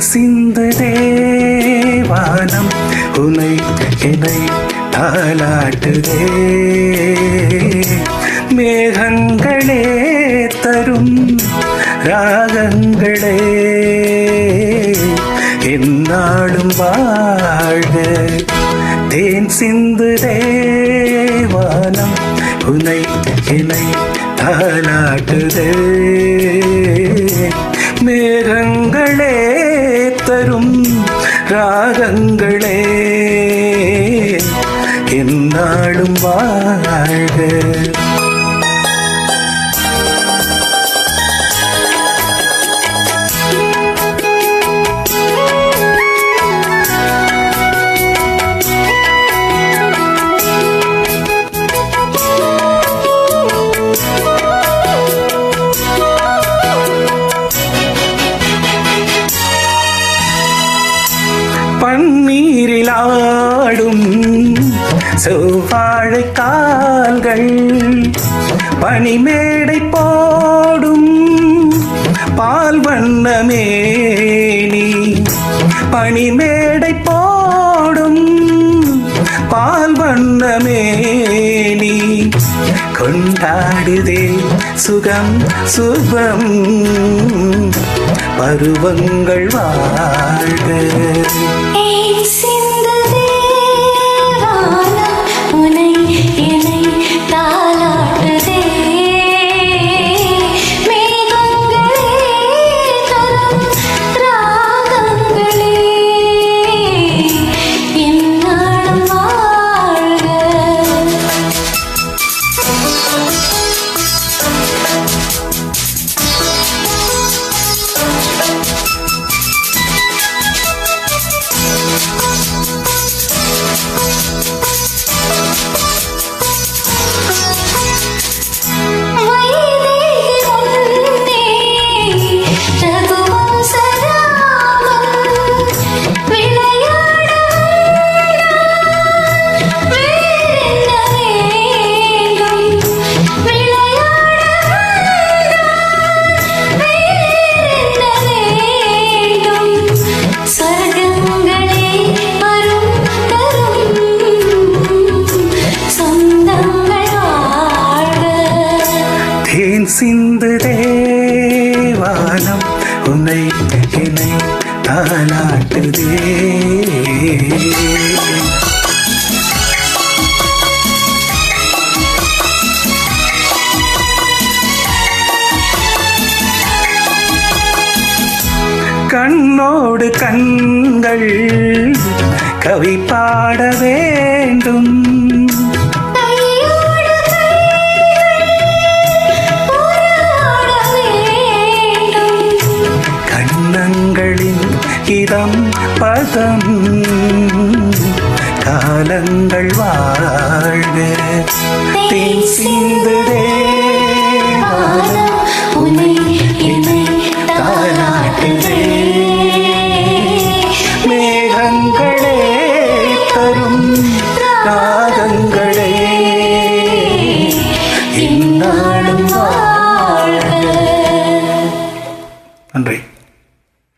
சிந்து தேவானம் உனை என்னை தாலாட்டுதே. மேகங்களே தரும் ராகங்களே எந்நாளும் வாழ்க. தேன் சிந்து தேவானம் உனை என்னை தாலாட்டுதே. மேகங்களே தரும் ராகங்களே எந்நாளும் வாழ்க. பன்னீரில் ஆடும் செவ்வாழை கால்கள் பனிமேடை போடும் பால் வண்ணமேனி. பனிமேடை போடும் பால் வண்ணமேனி கொண்டாடுதே சுகம் சுகம் பருவங்கள் வாழ்க. தேன் சிந்து தேவானம் உன்னை என்னை தாலாட்டுதே. கண்ணோடு கண்கள் கவி பாட வேண்டும். கண்ணங்களின் இதம் பதம் காலங்கள் வாழ்க. தேன் சிந்து தேவானம் உன்னை என்னை தாலாட்டுதே. மேகங்களே தரும் ராகங்களே எந்நாளும் வாழ்க. நன்றி.